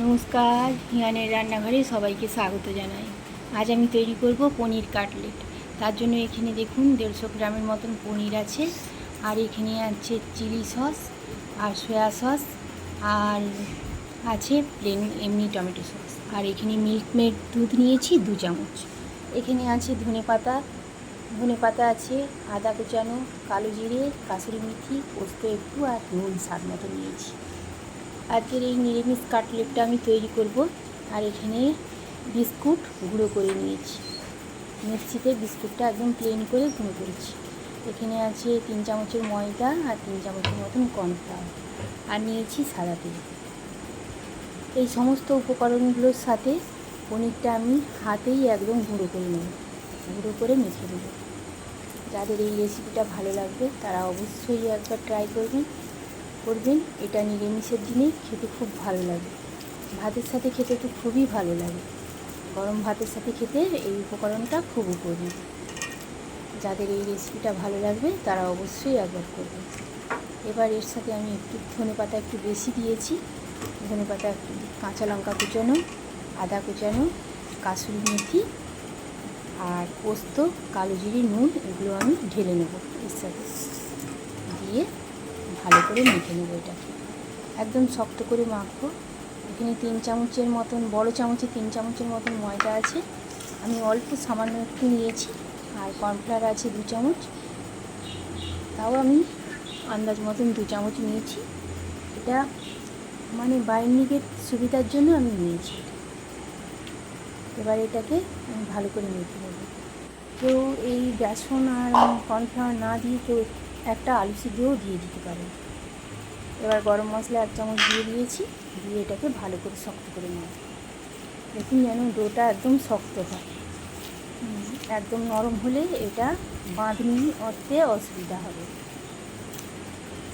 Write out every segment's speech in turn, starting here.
নমস্কার, হিয়ানের রান্নাঘরে সবাইকে স্বাগত জানাই। আজ আমি তৈরি করব পনির কাটলেট। তার জন্য এখানে দেখুন 150 গ্রামের মতন পনির আছে, আর এখানে আছে চিলি সস আর সয়া সস, আর আছে প্লেন এমনি টমেটো সস, আর এখানে মিল্কমেড দুধ নিয়েছি 2 চামচ। এখানে আছে ধনেপাতা আছে, আদা কুচানো, কালো জিরে, কাসুরি মেথি, পোস্ত একটু, আর নুন স্বাদ মতো নিয়েছি। আজকের এই নিরামিষ কাটলেটটা আমি তৈরি করব। আর এখানে বিস্কুট গুঁড়ো করে নিয়েছি, মিক্সিতে বিস্কুটটা একদম প্লেন করে গুঁড়ো করেছি। এখানে আছে 3 চামচের ময়দা আর 3 চামচের মতন কর্নফ্লাওয়ার, আর নিয়েছি সাদা তেল। এই সমস্ত উপকরণগুলোর সাথে পনিরটা আমি হাতেই একদম গুঁড়ো করে নেব, গুঁড়ো করে মেখে নেব। যাদের এই রেসিপিটা ভালো লাগবে তারা অবশ্যই একবার ট্রাই করবেন। এটা নিরামিষের দিনে খেতে খুব ভালো লাগে, ভাতের সাথে খেতে তো খুবই ভালো লাগে। গরম ভাতের সাথে খেতে এই উপকরণটা খুব উপযোগী। যাদের এই রেসিপিটা ভালো লাগবে তারা অবশ্যই একবার করবেন। এবার এর সাথে আমি ধনেপাতা একটু বেশি দিয়েছি, ধনেপাতা একটু, কাঁচা লঙ্কা কুচানো, আদা কুচানো, কাসুরি মেথি আর পোস্ত, কালো জিরে, নুন, এগুলো আমি ঢেলে নেব এর সাথে দিয়ে ভালো করে মেখে নেব। এটাকে একদম শক্ত করে মাখবো। এখানে 3 চামচের মতন, বড় চামচে 3 চামচের মতন ময়দা আছে, আমি অল্প সামান্য একটু নিয়েছি। আর কর্নফ্লাওয়ার আছে 2 চামচ, তাও আমি আন্দাজ মতন 2 চামচ নিয়েছি। এটা মানে বাইন্ডিংয়ের সুবিধার জন্য আমি নিয়েছি। এবার এটাকে আমি ভালো করে মেখে নেব। কেউ এই বেসন আর কর্নফ্লাওয়ার না দিয়ে কেউ একটা আলু সিদ্ধও দিয়ে দিতে পারে। এবার গরম মশলা 1 চামচ দিয়ে দিয়েছি, দিয়ে এটাকে ভালো করে শক্ত করে নেব। দেখুন যেন ডোটা একদম শক্ত হয়, একদম নরম হলে এটা বাঁধনি অর্থে অসুবিধা হবে,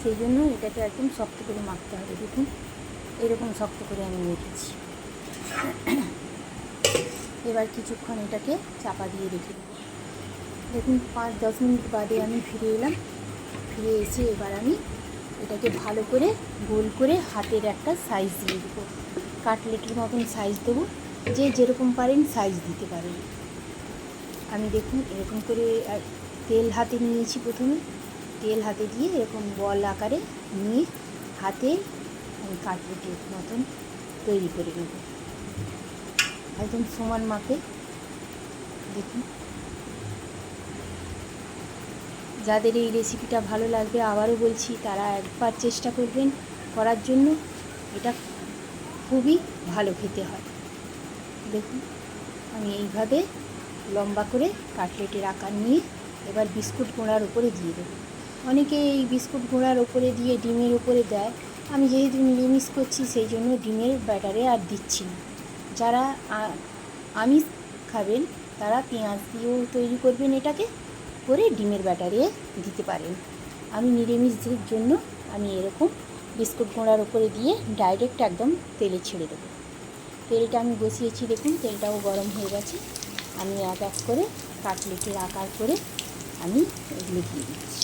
সেই জন্য এটাকে একদম শক্ত করে মাখতে হবে। দেখুন এরকম শক্ত করে আমি মেখেছি। এবার কিছুক্ষণ এটাকে চাপা দিয়ে রেখে দেবো। দেখুন 5-10 মিনিট বাদে আমি ফিরে এলাম। ফিরে এসে এবার আমি এটাকে ভালো করে গোল করে হাতের একটা সাইজ দিয়ে দেবো, কাটলেটের মতন সাইজ দেবো। যে যেরকম পারেন সাইজ দিতে পারেন। আমি দেখুন এরকম করে তেল হাতে নিয়েছি, প্রথমে তেল হাতে দিয়ে এরকম বল আকারে নিয়ে হাতে আমি কাটলেটের মতন তৈরি করে নেব একদম সমান মাপে। দেখুন যাদের এই রেসিপিটা ভালো লাগবে, আবারও বলছি, তারা একবার চেষ্টা করবেন করার জন্য। এটা খুবই ভালো খেতে হয়। দেখুন আমি এইভাবে লম্বা করে কাটলেটের আকার নিয়ে এবার বিস্কুট গোড়ার উপরে দিয়ে দেবো। অনেকে এই বিস্কুট গোড়ার উপরে দিয়ে ডিমের উপরে দেয়, আমি যেহেতু নিরামিষ করছি সেই জন্য ডিমের ব্যাটারে আর দিচ্ছি না। যারা আমিষ খাবেন তারা পেঁয়াজ দিয়েও তৈরি করবেন, এটাকে করে ডিমের ব্যাটারে দিতে পারেন। আমি নিরামিষদের জন্য আমি এরকম বিস্কুট গোড়ার উপরে দিয়ে ডাইরেক্ট একদম তেলে ছেড়ে দেবো। তেলটা আমি বসিয়েছি, দেখুন তেলটাও গরম হয়ে গেছে। আমি এক এক করে কাটলেটের আকার করে আমি এগুলো দিয়ে দিচ্ছি।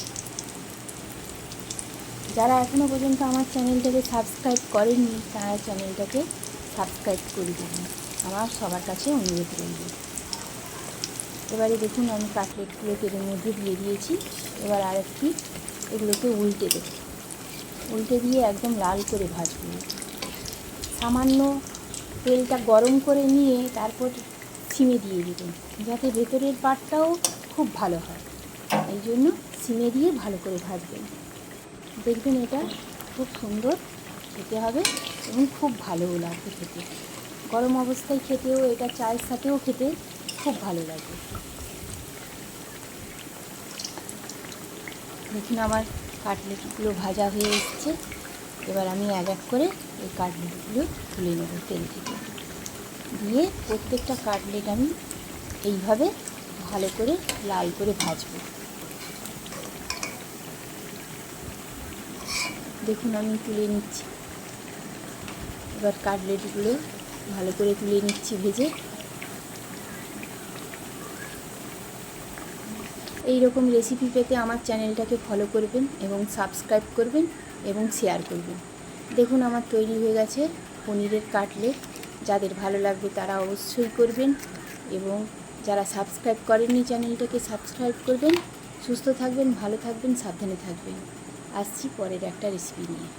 যারা এখনও পর্যন্ত আমার চ্যানেলটাকে সাবস্ক্রাইব করেননি তারা চ্যানেলটাকে সাবস্ক্রাইব করে দেবেন, আমার সবার কাছে অনুরোধ রইল। এবারে দেখুন আমি কাটলেটগুলো তেলের মধ্যে দিয়ে দিয়েছি। এবার আরেকটি এগুলোকে উল্টে দেব, উল্টে দিয়ে একদম লাল করে ভাজবো। সামান্য তেলটা গরম করে নিয়ে তারপর সিমে দিয়ে দেবেন, যাতে ভেতরের পাটটাও খুব ভালো হয়। এই জন্য সিমে দিয়ে ভালো করে ভাজবেন। দেখবেন এটা খুব সুন্দর খেতে হবে এবং খুব ভালোও লাগবে খেতে। গরম অবস্থায় খেতেও, এটা চায়ের সাথেও খেতে খুব ভালো লাগবে। দেখুন আমার কাটলেটগুলো ভাজা হয়ে এসছে। এবার আমি এক এক করে এই কাটলেটগুলো তুলে নেব তেল থেকে, দিয়ে প্রত্যেকটা কাটলেট আমি এইভাবে ভালো করে লাল করে ভাজবো। দেখুন আমি তুলে নিচ্ছি, এবার কাটলেটগুলো ভালো করে তুলে নিচ্ছি ভেজে। এই রকম রেসিপি পেতে আমার চ্যানেলটাকে ফলো করবেন এবং সাবস্ক্রাইব করবেন এবং শেয়ার করবেন। দেখুন আমার তৈরি হয়ে গেছে পনিরের কাটলেট। যাদের ভালো লাগবে তারা অবশ্যই করবেন, এবং যারা সাবস্ক্রাইব করেননি চ্যানেলটাকে সাবস্ক্রাইব করবেন। সুস্থ থাকবেন, ভালো থাকবেন, সাবধানে থাকবেন। আসছি পরের একটা রেসিপি নিয়ে।